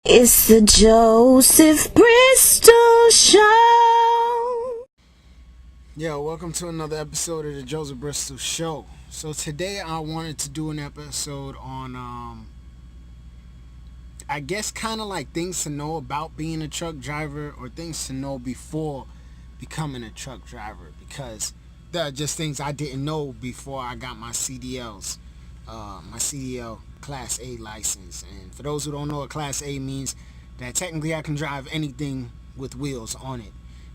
It's the Joseph Bristol Show. Yo, welcome to another episode of the Joseph Bristol Show. So today I wanted to do an episode on, I guess kind of like things to know about being a truck driver or things to know before becoming a truck driver, because there are just things I didn't know before I got my CDLs, my CDL Class A license. And for those who don't know what Class A means, that technically I can drive anything with wheels on it.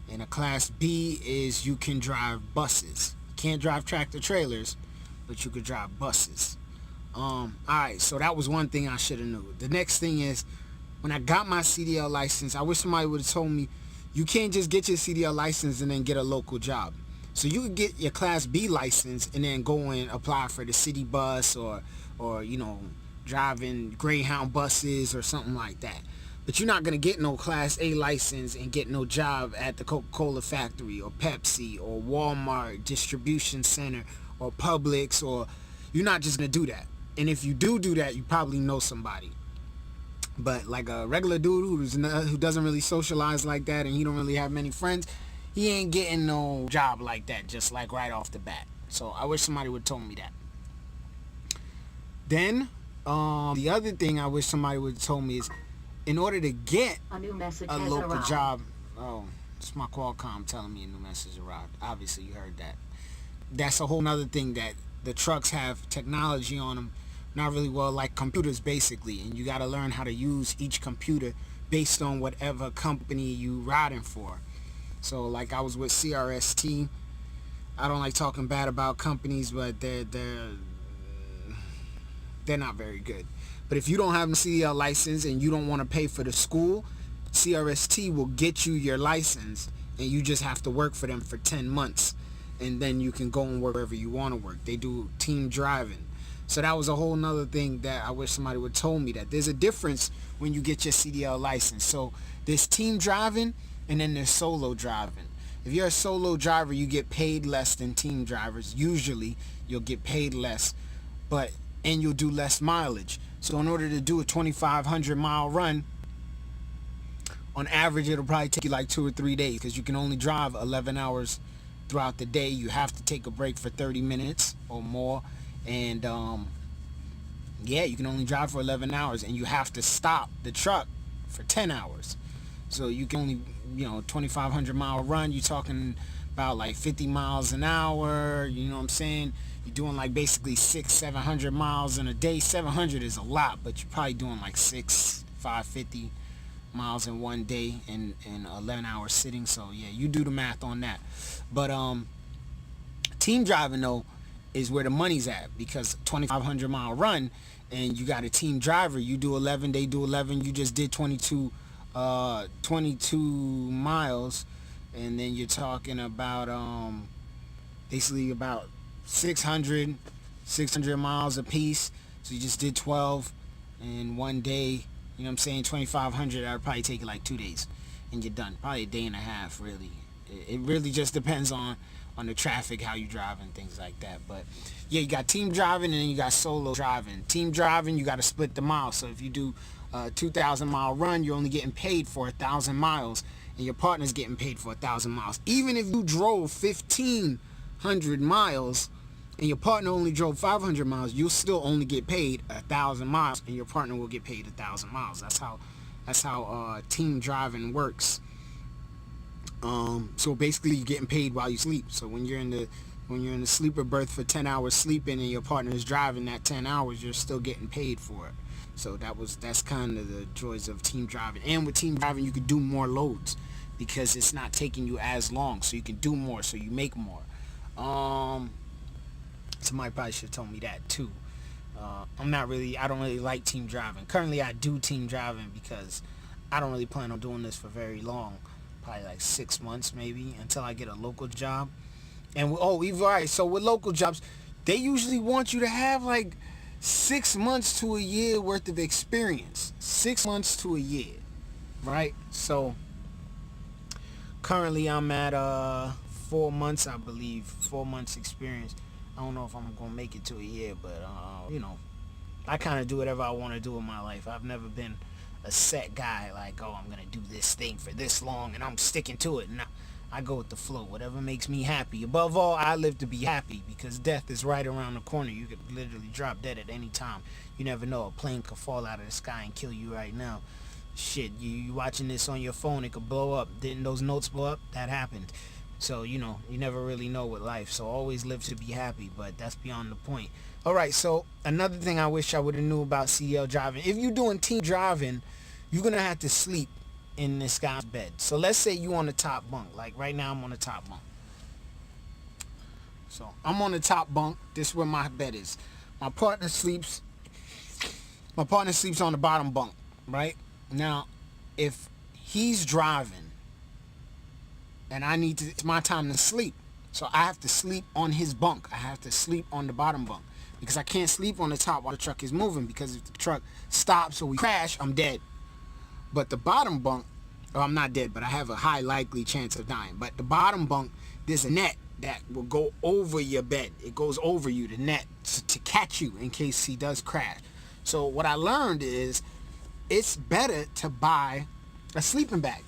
And a Class B is you can drive buses. You can't drive tractor trailers, but you could drive buses. Alright, so that was one thing I should have knew. The next thing is, when I got my CDL license, I wish somebody would have told me you can't just get your CDL license and then get a local job. So you could get your Class B license and then go and apply for the city bus or driving Greyhound buses or something like that. But you're not going to get no Class A license and get no job at the Coca-Cola factory or Pepsi or Walmart distribution center or Publix, or you're not just going to do that. And if you do that, you probably know somebody. But like a regular dude who doesn't really socialize like that and he don't really have many friends, he ain't getting no job like that, just like right off the bat. So I wish somebody would have told me that. Then the other thing I wish somebody would have told me is, in order to get a local job, it's my Qualcomm telling me a new message arrived. Obviously you heard that. That's a whole nother thing, that the trucks have technology on them, not really well, like computers basically, and you got to learn how to use each computer based on whatever company you riding for. So like I was with CRST. I don't like talking bad about companies, but they're not very good. But if you don't have a CDL license and you don't want to pay for the school, CRST will get you your license and you just have to work for them for 10 months. And then you can go and work wherever you want to work. They do team driving. So that was a whole nother thing that I wish somebody would have told me, that there's a difference when you get your CDL license. So there's team driving and then there's solo driving. If you're a solo driver, you get paid less than team drivers. Usually you'll get paid less, and you'll do less mileage. So in order to do a 2,500 mile run, on average it'll probably take you like 2 or 3 days, because you can only drive 11 hours throughout the day. You have to take a break for 30 minutes or more, and you can only drive for 11 hours, and you have to stop the truck for 10 hours. So you can only, 2,500 mile run, you're talking about like 50 miles an hour, you know what I'm saying? You're doing like basically 600-700 miles in a day. 700 is a lot, but you're probably doing like 550 miles in one day in 11 hours sitting. So yeah, you do the math on that. But team driving though is where the money's at, because 2,500 mile run and you got a team driver, you do 11, they do 11, you just did 22 miles, and then you're talking about basically about 600 miles a piece. So you just did 12 in one day. You know what I'm saying? 2,500, that would probably take you like 2 days and you're done. Probably a day and a half, really. It really just depends on the traffic, how you drive and things like that. But yeah, you got team driving and then you got solo driving. Team driving, you got to split the miles. So if you do a 2,000 mile run, you're only getting paid for 1,000 miles, and your partner's getting paid for 1,000 miles. Even if you drove 1,500 miles and your partner only drove 500 miles, you'll still only get paid 1,000 miles, and your partner will get paid 1,000 miles. That's how team driving works. So basically you're getting paid while you sleep. So when you're in the sleeper berth for 10 hours sleeping and your partner is driving that 10 hours, you're still getting paid for it. So that's kind of the joys of team driving. And with team driving, you can do more loads because it's not taking you as long, so you can do more, so you make more. Somebody probably should have told me that too. I don't really like team driving. Currently I do team driving because I don't really plan on doing this for very long. Probably like 6 months maybe, until I get a local job. And so with local jobs, they usually want you to have like 6 months to a year worth of experience. 6 months to a year, right? So currently I'm at 4 months, I believe. 4 months experience. I don't know if I'm gonna make it to a year, but I kind of do whatever I want to do in my life. I've never been a set guy, like, oh, I'm gonna do this thing for this long and I'm sticking to it. No, I go with the flow, whatever makes me happy. Above all, I live to be happy, because death is right around the corner. You could literally drop dead at any time. You never know, a plane could fall out of the sky and kill you right now. Shit, you watching this on your phone, it could blow up. Didn't those notes blow up? That happened. So, you never really know with life. So always live to be happy, but that's beyond the point. Alright, so another thing I wish I would have knew about CL driving. If you're doing team driving, you're going to have to sleep in this guy's bed. So let's say you on the top bunk. Like right now I'm on the top bunk. So I'm on the top bunk. This is where my bed is. My partner sleeps on the bottom bunk, right? Now, if he's driving and it's my time to sleep. So I have to sleep on his bunk. I have to sleep on the bottom bunk, because I can't sleep on the top while the truck is moving, because if the truck stops or we crash, I'm dead. But the bottom bunk, I'm not dead, but I have a high likely chance of dying. But the bottom bunk, there's a net that will go over your bed. It goes over you, the net, to catch you in case he does crash. So what I learned is it's better to buy a sleeping bag.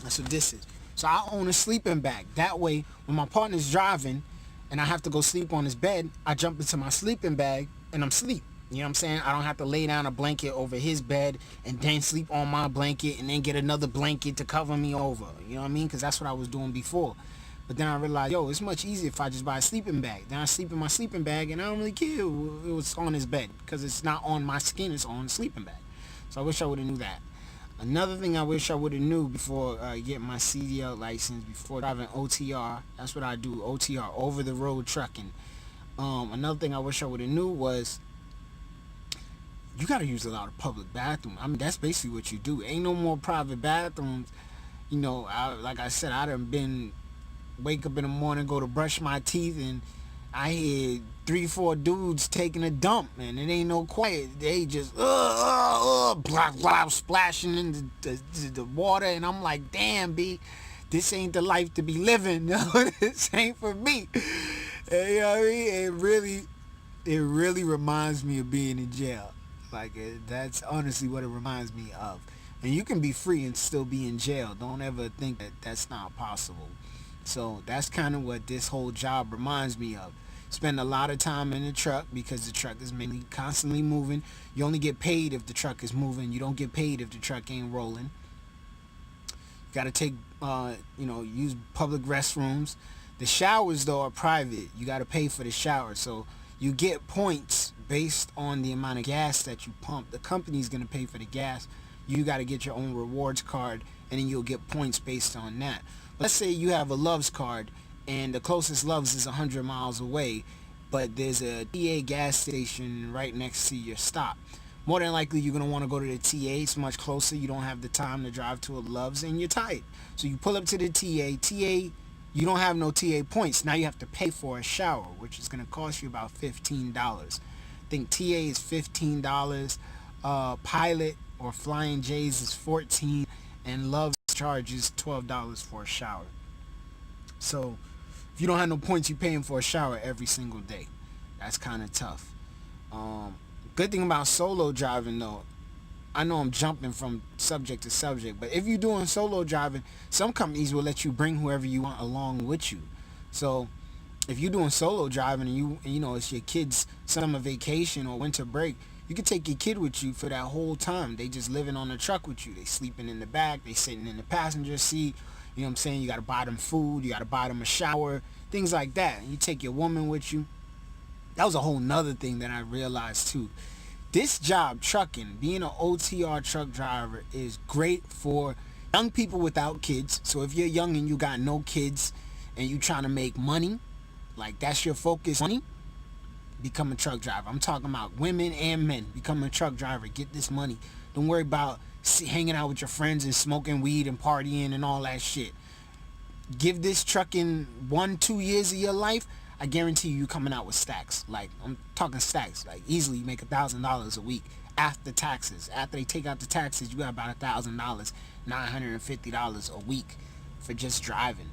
That's what this is. So I own a sleeping bag. That way, when my partner's driving and I have to go sleep on his bed, I jump into my sleeping bag and I'm asleep. You know what I'm saying? I don't have to lay down a blanket over his bed and then sleep on my blanket and then get another blanket to cover me over. You know what I mean? Because that's what I was doing before. But then I realized, yo, it's much easier if I just buy a sleeping bag. Then I sleep in my sleeping bag and I don't really care it was on his bed, because it's not on my skin, it's on the sleeping bag. So I wish I would have knew that. Another thing I wish I would have knew before getting my CDL license, before driving OTR, that's what I do, OTR, over the road trucking. Another thing I wish I would have knew was you got to use a lot of public bathrooms. I mean, that's basically what you do. Ain't no more private bathrooms. Like I said, I done wake up in the morning, go to brush my teeth, and I hear 3-4 dudes taking a dump, and it ain't no quiet. They just blah blah splashing in the water, and I'm like, damn, B, this ain't the life to be living. This ain't for me. And, you know what I mean? It really reminds me of being in jail. That's honestly what it reminds me of. And you can be free and still be in jail. Don't ever think that that's not possible. So that's kind of what this whole job reminds me of. Spend a lot of time in the truck, because the truck is mainly constantly moving. You only get paid if the truck is moving. You don't get paid if the truck ain't rolling. You got to take, use public restrooms. The showers, though, are private. You got to pay for the shower. So you get points based on the amount of gas that you pump. The company's going to pay for the gas. You got to get your own rewards card, and then you'll get points based on that. Let's say you have a Love's card, and the closest Love's is 100 miles away, but there's a TA gas station right next to your stop. More than likely, you're going to want to go to the TA. It's much closer. You don't have the time to drive to a Love's, and you're tired. So you pull up to the TA. TA, you don't have no TA points. Now you have to pay for a shower, which is going to cost you about $15. I think TA is $15. Pilot or Flying J's is $14, and Love's charges $12 for a shower. So if you don't have no points, you're paying for a shower every single day. That's kind of tough. Good thing about solo driving, though, I know I'm jumping from subject to subject, but if you're doing solo driving, some companies will let you bring whoever you want along with you. So if you're doing solo driving and you know it's your kid's summer vacation or winter break, you can take your kid with you for that whole time. They just living on the truck with you. They sleeping in the back. They sitting in the passenger seat. You know what I'm saying? You got to buy them food. You got to buy them a shower. Things like that. And you take your woman with you. That was a whole nother thing that I realized too. This job, trucking, being an OTR truck driver, is great for young people without kids. So if you're young and you got no kids and you trying to make money, like that's your focus, money, become a truck driver. I'm talking about women and men. Become a truck driver. Get this money. Don't worry about hanging out with your friends and smoking weed and partying and all that shit. Give this trucking 1-2 years of your life, I guarantee you coming out with stacks. Like, I'm talking stacks. Like, easily you make $1,000 a week after taxes. After they take out the taxes, you got about $1,000, $950 a week for just driving.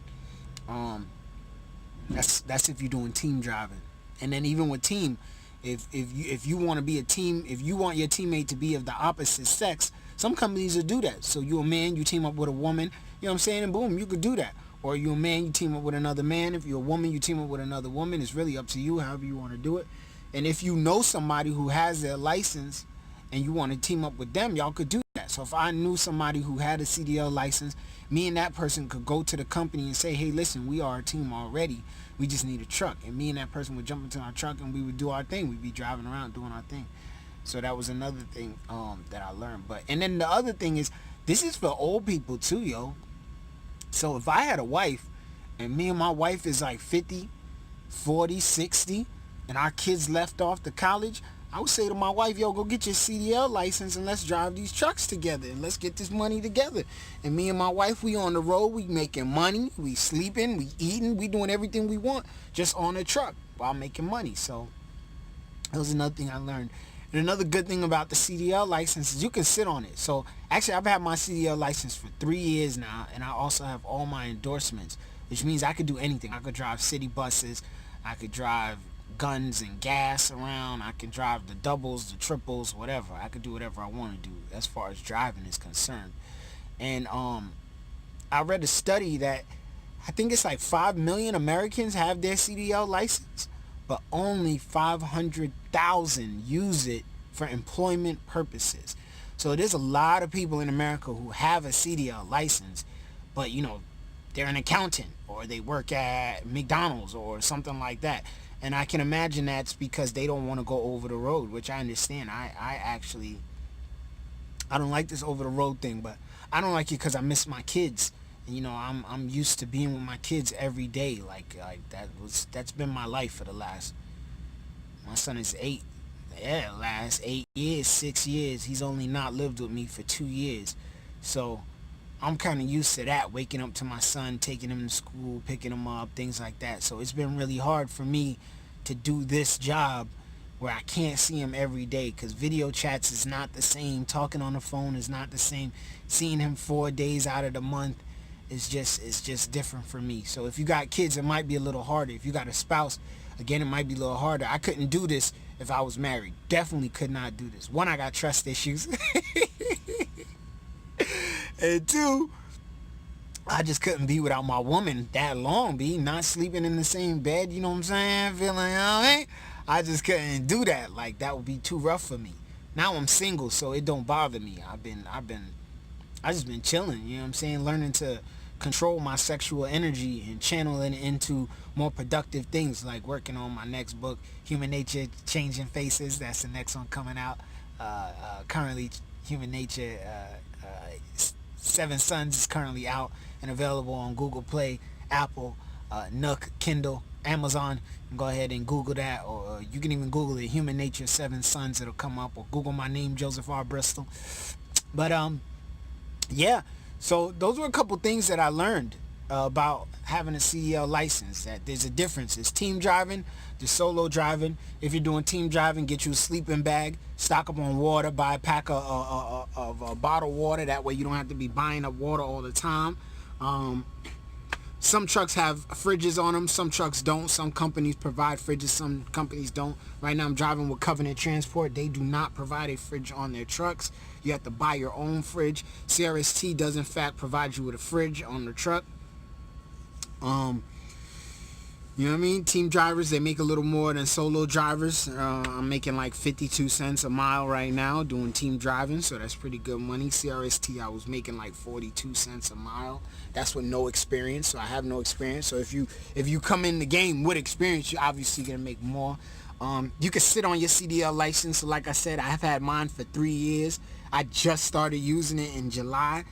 That's if you're doing team driving. And then even with team, If you want to be a team, if you want your teammate to be of the opposite sex, some companies will do that. So you're a man, you team up with a woman, you know what I'm saying, and boom, you could do that. Or you're a man, you team up with another man. If you're a woman, you team up with another woman. It's really up to you, however you want to do it. And if you know somebody who has their license and you want to team up with them, y'all could do that. So if I knew somebody who had a CDL license, me and that person could go to the company and say, hey, listen, we are a team already. We just need a truck. And me and that person would jump into our truck and we would do our thing. We'd be driving around doing our thing. So that was another thing that I learned. And then the other thing is, this is for old people too, yo. So if I had a wife and me and my wife is like 50, 40, 60, and our kids left off to college, I would say to my wife, yo, go get your CDL license and let's drive these trucks together and let's get this money together. And me and my wife, we on the road, we making money, we sleeping, we eating, we doing everything we want just on the truck while making money. So that was another thing I learned. And another good thing about the CDL license is you can sit on it. So actually, I've had my CDL license for 3 years now, and I also have all my endorsements, which means I could do anything. I could drive city buses, I could drive guns and gas around, I can drive the doubles, the triples, whatever. I could do whatever I want to do as far as driving is concerned. And I read a study that I think it's like 5 million Americans have their CDL license, but only 500,000 use it for employment purposes. So there's a lot of people in America who have a CDL license, but you know, they're an accountant or they work at McDonald's or something like that. And I can imagine that's because they don't want to go over the road, which I understand. I don't like this over the road thing, but I don't like it because I miss my kids. And, you know, I'm used to being with my kids every day. Like that's been my life for the last. My son is 8. Yeah, last 8 years, 6 years. He's only not lived with me for 2 years, so I'm kind of used to that, waking up to my son, taking him to school, picking him up, things like that. So it's been really hard for me to do this job where I can't see him every day, because video chats is not the same. Talking on the phone is not the same. Seeing him 4 days out of the month is just different for me. So if you got kids, it might be a little harder. If you got a spouse, again, it might be a little harder. I couldn't do this if I was married. Definitely could not do this. One, I got trust issues. And two, I just couldn't be without my woman that long, not sleeping in the same bed, you know what I'm saying? Feeling, you know what I mean? I just couldn't do that. Like, that would be too rough for me. Now I'm single, so it don't bother me. I just been chilling, you know what I'm saying? Learning to control my sexual energy and channeling it into more productive things, like working on my next book, Human Nature Changing Faces. That's the next one coming out. Currently, Human Nature 7 Sons is currently out and available on Google Play, Apple, Nook, Kindle, Amazon. You can go ahead and Google that, or you can even Google it, Human Nature 7 Sons. It'll come up, or Google my name, Joseph R. Bristol. But yeah, so those were a couple things that I learned about having a CDL license. That there's a difference. It's team driving, there's solo driving. If you're doing team driving, get you a sleeping bag, stock up on water, buy a pack of bottled water. That way you don't have to be buying up water all the time. Some trucks have fridges on them, some trucks don't. Some companies provide fridges, some companies don't. Right now I'm driving with Covenant Transport. They do not provide a fridge on their trucks. You have to buy your own fridge. CRST does in fact provide you with a fridge on the truck. You know what I mean? Team drivers, they make a little more than solo drivers. I'm making like 52 cents a mile right now doing team driving, so that's pretty good money. CRST, I was making like 42 cents a mile. That's with no experience, so I have no experience. So if you come in the game with experience, you're obviously gonna make more. You can sit on your CDL license. So like I said, I've had mine for 3 years. I just started using it in July,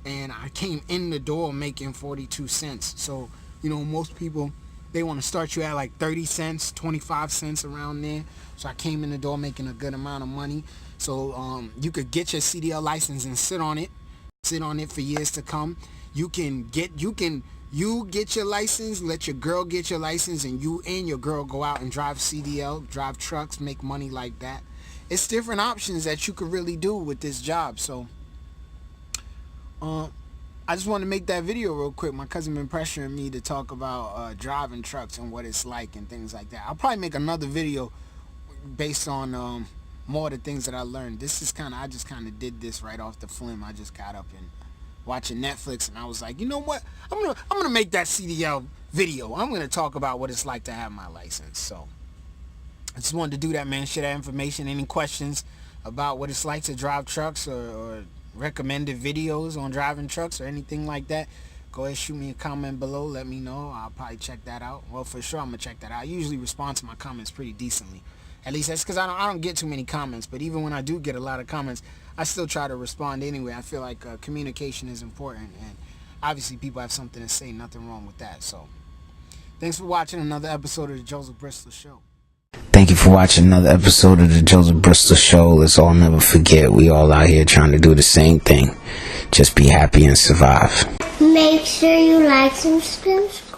and I came in the door making 42 cents. So, you know, most people, they want to start you at like 30 cents, 25 cents around there. So I came in the door making a good amount of money. So you could get your CDL license and sit on it for years to come. You get your license, let your girl get your license, and you and your girl go out and drive CDL, drive trucks, make money like that. It's different options that you could really do with this job. So I just want to make that video real quick. My cousin been pressuring me to talk about driving trucks and what it's like and things like that. I'll probably make another video based on more of the things that I learned. This is I just kind of did this right off the flim. I just got up and watching Netflix, and I was like, you know what? I'm gonna make that CDL video. I'm gonna talk about what it's like to have my license. So I just wanted to do that, man. Share that information. Any questions about what it's like to drive trucks, or recommended videos on driving trucks or anything like that, go ahead, shoot me a comment below. Let me know. I'll probably check that out. Well, for sure, I'm gonna check that out. I usually respond to my comments pretty decently. At least that's because I don't get too many comments. But even when I do get a lot of comments, I still try to respond anyway. I feel like communication is important, and obviously people have something to say. Nothing wrong with that. So thanks for watching another episode of the Joseph Bristol Show. Thank you for watching another episode of the Joseph Bristol Show. Let's all never forget, we all out here trying to do the same thing. Just be happy and survive. Make sure you like and subscribe.